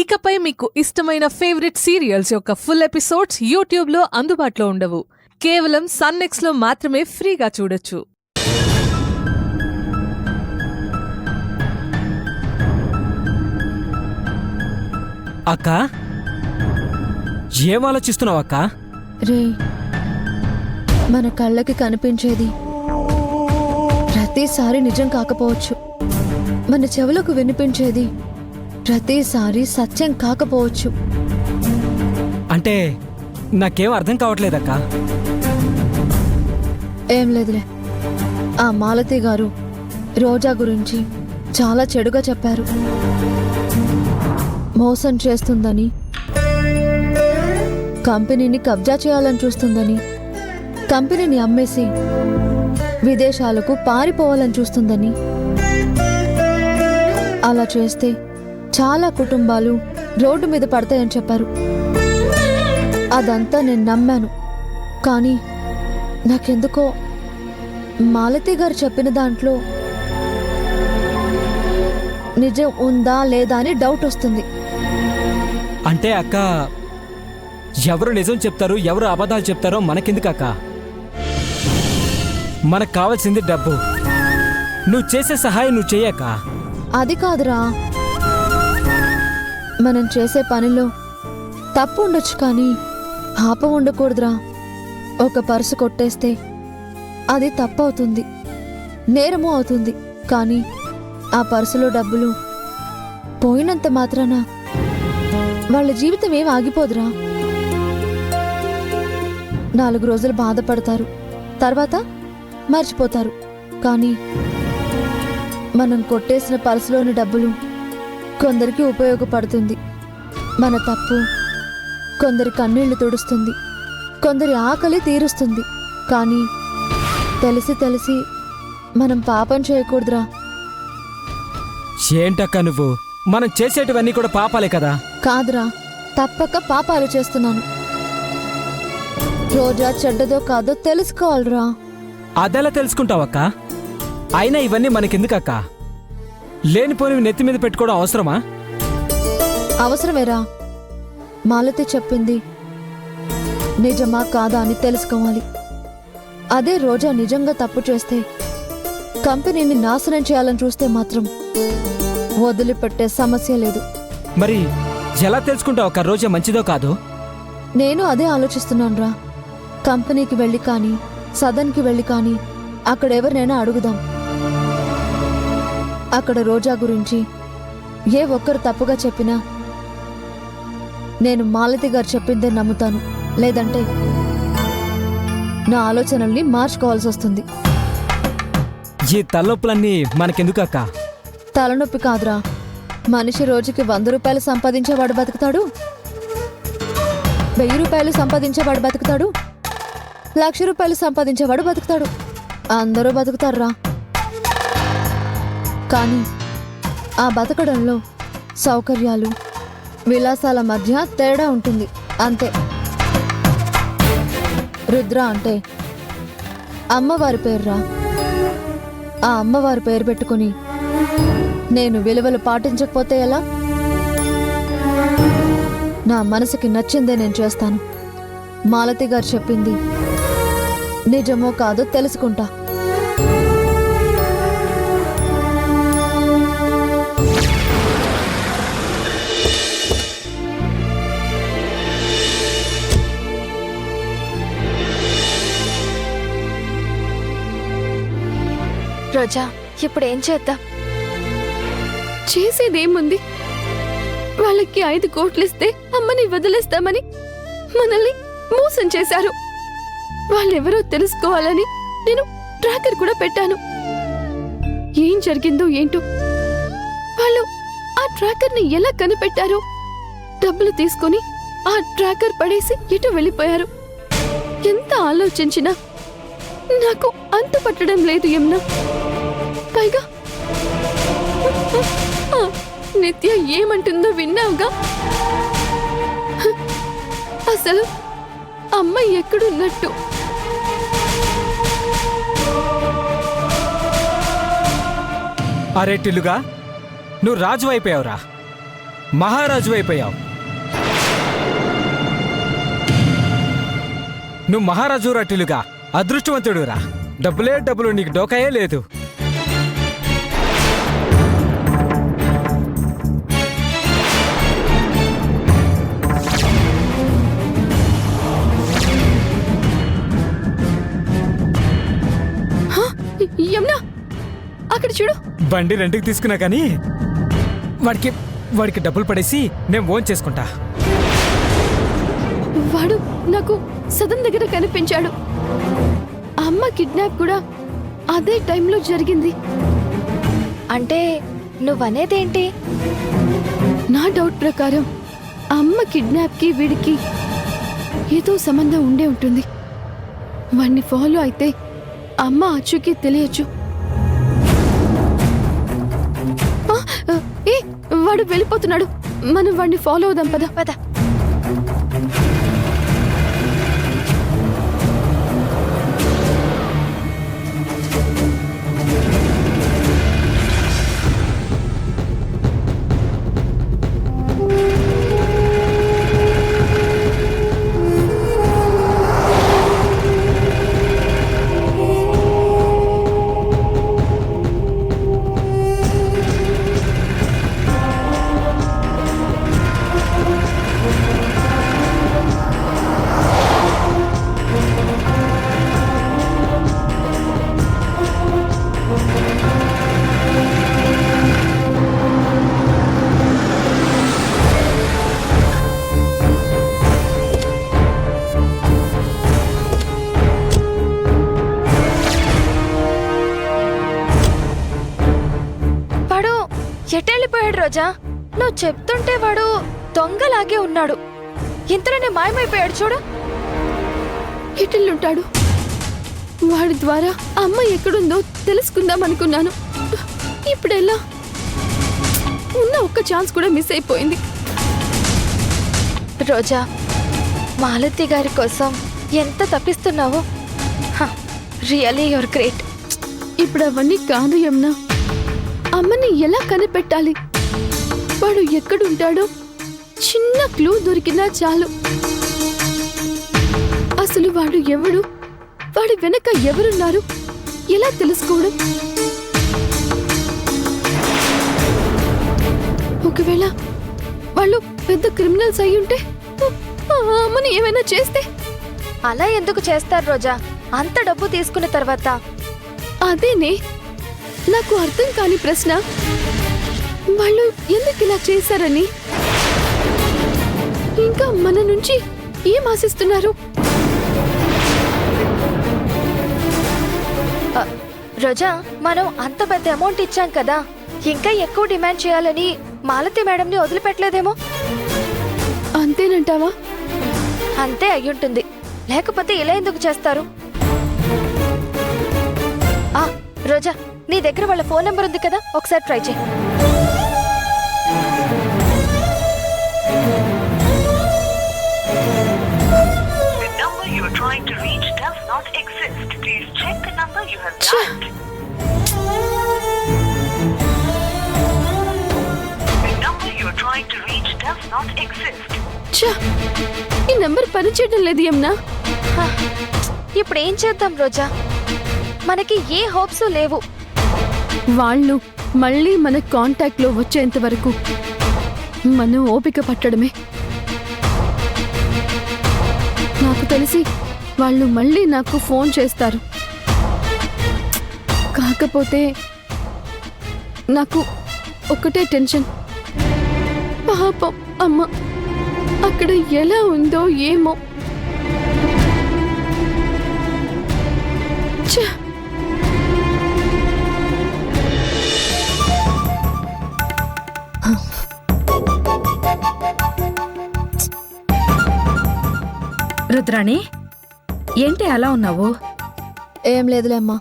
ఇకపై మీకు ఇష్టమైన ఫేవరెట్ సీరియల్స్ యొక్క ఫుల్ ఎపిసోడ్స్ యూట్యూబ్లో అందుబాటులో ఉండవు. కేవలం సన్నెక్స్లో మాత్రమే ఫ్రీగా చూడొచ్చు. అక్క, ఏం ఆలోచిస్తున్నావు అక్క? రే, మన కళ్ళకి కనిపించేది ప్రతిసారి నిజం కాకపోవచ్చు, మన చెవులకు వినిపించేది ప్రతిసారి సత్యం కాకపోవచ్చు. అంటే నాకేం అర్థం కావట్లేదక్క. ఏం లేదులే, ఆ మాలతి గారు రోజా గురించి చాలా చెడుగా చెప్పారు. మోసం చేస్తుందని, కంపెనీని కబ్జా చేయాలని చూస్తుందని, కంపెనీని అమ్మేసి విదేశాలకు పారిపోవాలని చూస్తుందని, అలా చేస్తే చాలా కుటుంబాలు రోడ్డు మీద పడతాయని చెప్పారు. అదంతా నేను నమ్మాను. కానీ నాకెందుకో మాలతి గారు చెప్పిన దాంట్లో నిజం ఉందా లేదా అని డౌట్ వస్తుంది. అంటే అక్క, ఎవరు నిజం చెప్తారు, ఎవరు అబద్ధాలు చెప్తారో మనకెందుకు అక్క? మనకు కావాల్సింది డబ్బు. నువ్వు చేసే సహాయం నువ్వు చెయ్యక. అది కాదురా, మనం చేసే పనిలో తప్పు ఉండొచ్చు కానీ పాపం ఉండకూడదురా. ఒక పర్సు కొట్టేస్తే అది తప్పు అవుతుంది, నేరము అవుతుంది. కానీ ఆ పర్సులో డబ్బులు పోయినంత మాత్రాన వాళ్ళ జీవితం ఏం ఆగిపోదురా. 4 రోజులు బాధపడతారు, తర్వాత మర్చిపోతారు. కానీ మనం కొట్టేసిన పర్సులోని డబ్బులు కొందరికి ఉపయోగపడుతుంది. మన తప్పు కొందరి కన్నీళ్లు తుడుస్తుంది, కొందరి ఆకలి తీరుస్తుంది. కానీ తెలిసి తెలిసి మనం పాపం చేయకూడదురా. ఏంటక్క నువ్వు? మనం చేసేటివన్నీ కూడా పాపాలే కదా? కాదురా, తప్పక పాపాలు చేస్తున్నాను. రోజా చెడ్డదో కాదో తెలుసుకోవాలిరా. అదెలా తెలుసుకుంటావక్క? అయినా ఇవన్నీ మనకెందుకక్క? లేనిపోనివి నెత్తి మీద పెట్టుకోవడం అవసరమా? అవసరమేరా. మాలతి చెప్పింది నిజమా కాదా అని తెలుసుకోవాలి. అదే రోజా నిజంగా తప్పు చేస్తే, కంపెనీని నాశనం చేయాలని చూస్తే మాత్రం వదిలిపెట్టే సమస్య లేదు. మరి ఎలా తెలుసుకుంటావక్క రోజా మంచిదో కాదో? నేను అదే ఆలోచిస్తున్నానురా. కంపెనీకి వెళ్ళి కానీ, సదన్కి వెళ్ళి కానీ అక్కడెవరినైనా అడుగుదాం. అక్కడ రోజా గురించి ఏ ఒక్కరు తప్పుగా చెప్పినా నేను మాలతి గారు చెప్పిందే నమ్ముతాను. లేదంటే నా ఆలోచనల్ని మార్చుకోవాల్సి వస్తుంది. ఈ తలనొప్పులన్నీ మనకెందుకక్క? తలనొప్పి కాదురా, మనిషి రోజుకి 100 రూపాయలు సంపాదించేవాడు బతుకుతాడు, 1000 రూపాయలు సంపాదించేవాడు బతుకుతాడు, 1,00,000 రూపాయలు సంపాదించేవాడు బతుకుతాడు. అందరూ బతుకుతారురా. కానీ ఆ బతకడంలో సౌకర్యాలు, విలాసాల మధ్య తేడా ఉంటుంది, అంతే. రుద్ర అంటే అమ్మవారి పేరురా. ఆ అమ్మవారి పేరు పెట్టుకుని నేను విలువలు పాటించకపోతే ఎలా? నా మనసుకి నచ్చిందే నేను చేస్తాను. మాలతి గారు చెప్పింది నిజమో కాదో తెలుసుకుంటా. రోజా, ఇప్పుడు ఏం చేద్దాం? చేసేదేముంది? వాళ్ళకి 5 కోట్లు ఇస్తే అమ్మని వదిలేస్తామని మనల్ని మోసం చేశారు. వాళ్ళెవరో తెలుసుకోవాలని నేను ట్రాకర్ కూడా పెట్టాను. ఏం జరిగిందో ఏంటో, వాళ్ళు ఆ ట్రాకర్ని ఎలా కనిపెట్టారో, డబ్బులు తీసుకొని ఆ ట్రాకర్ పడేసి ఎటు వెళ్ళిపోయారు. ఎంత ఆలోచించినా నాకు అంతు పట్టడం లేదు యమున. పైగా నిత్య ఏమంటుందో విన్నావుగా? అసలు అమ్మ ఎక్కడున్నట్టు? అరే టిల్లుగా, నువ్వు రాజు అయిపోయావురా. మహారాజు అయిపోయావు. నువ్వు మహారాజు రట్టులుగా అదృష్టవంతుడురా. డబ్బులే డబ్బులు, నీకు డోకాయే లేదు. యమునా, అక్కడ చూడు. బండి రెంట్కి తీసుకున్నా కానీ వాడికి డబ్బులు పడేసి నేను ఓన్ చేసుకుంటా. వాడు నాకు సదన్ దగ్గర కనిపించాడు. అమ్మ కిడ్నాప్ కూడా అదే టైంలో జరిగింది. అంటే నువ్వనేదేంటి? నా డౌట్ ప్రకారం అమ్మ కిడ్నాప్ కి వీడికి ఏదో సంబంధం ఉండే ఉంటుంది. వాడిని ఫాలో అయితే అమ్మ అచ్చుకి తెలియచ్చు. ఏ వాడు వెళ్ళిపోతున్నాడు. మనం వాడిని ఫాలో అవుదాం. పద పద. ఎటెళ్ళిపోయాడు రోజా? నువ్వు చెప్తుంటే వాడు దొంగలాగే ఉన్నాడు. ఇంతలోనే మాయమైపోయాడు చూడు. ఎటెళ్ళుంటాడు? వాడి ద్వారా అమ్మ ఎక్కడుందో తెలుసుకుందాం అనుకున్నాను. ఇప్పుడెలా? ఉన్న ఒక్క ఛాన్స్ కూడా మిస్ అయిపోయింది. రోజా, మాలతి గారి కోసం ఎంత తప్పిస్తున్నావో. Really your great. ఇప్పుడు అవన్నీ కాదు యమునా. అమ్మని ఎలా కనిపెట్టాలి? వాడు ఎక్కడుంటాడో చిన్న క్లూ దొరికినా చాలు. అసలు వాడు ఎవడు? వాడి వెనక ఎవరున్నారు? ఎలా తెలుసుకోవడం? ఒకవేళ వాళ్ళు పెద్ద క్రిమినల్స్ అయి ఉంటే అమ్మని ఏమైనా చేస్తే? అలా ఎందుకు చేస్తారు రోజా? అంత డబ్బు తీసుకున్న తర్వాత? అదేనే నాకు అర్థం కాని ప్రశ్న. వాళ్ళు ఎందుకు ఇలా చేశారని? ఇంకా మన నుంచి ఏం ఆశిస్తున్నారు? రోజా, మనం అంత పెద్ద అమౌంట్ ఇచ్చాం కదా, ఇంకా ఎక్కువ డిమాండ్ చేయాలని మాలతి మేడంని వదిలిపెట్టలేదేమో. అంతేనంటావా? అంతే అయ్యుంటుంది. లేకపోతే ఇలా ఎందుకు చేస్తారు? రోజా, నీ దగ్గర వాళ్ళ ఫోన్ నెంబర్ ఉంది కదా, ఒకసారి ట్రై చేయి. ఈ నెంబర్ పనిచేయడం లేదు యమునా. ఇప్పుడు ఏం చేద్దాం రోజా? మనకి ఏ హోప్స్ లేవు. వాళ్ళు మళ్ళీ మన కాంటాక్ట్ లో వచ్చేంత వరకు మనం ఓపిక పట్టడమే. నాకు తెలిసి వాళ్ళు మళ్ళీ నాకు ఫోన్ చేస్తారు. కాకపోతే నాకు ఒకటే టెన్షన్. పాపం అమ్మ అక్కడ ఎలా ఉందో ఏమో. ఛ! రుద్రాణి, ఏంటి అలా ఉన్నావు? ఏం లేదులే అమ్మా.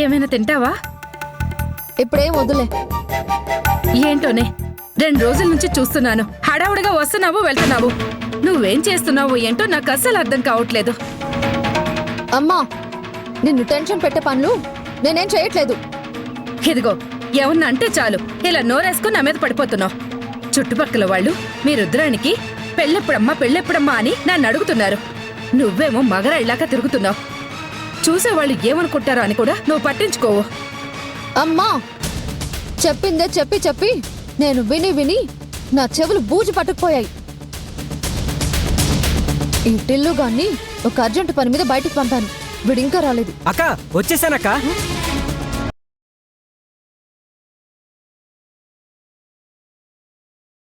ఏమైనా తింటావా? ఇప్పుడేం వద్దులే. ఏంటోనే, 2 రోజుల నుంచి చూస్తున్నాను. హడావుడిగా వస్తున్నావు వెళ్తున్నావు. నువ్వేం చేస్తున్నావు ఏంటో నాకు అస్సలు అర్థం కావట్లేదు. అమ్మా, నిన్ను టెన్షన్ పెట్టే పనులు నేనేం చేయట్లేదు. ఇదిగో, ఏమన్నా అంటే చాలు ఇలా నోరేసుకుని నా మీద పడిపోతున్నావు. చుట్టుపక్కల వాళ్ళు మీ రుద్రానికి పెళ్ళెప్పుడమ్మా అని నన్ను అడుగుతున్నారు. నువ్వేమో మగరాళ్ళాగా తిరుగుతున్నావు. చూసేవాళ్ళు ఏమనుకుంటారో అని కూడా నువ్వు పట్టించుకోవు. అమ్మా, చెప్పిందే చెప్పి చెప్పి నేను విని విని నా చెవులు బూజు పట్టుకుపోయాయి. ఈ టిల్లు గాన్ని ఒక అర్జెంట్ పని మీద బయటికి పంపాను. వీడింకా రాలేదు. అక్క వచ్చేసానక్క.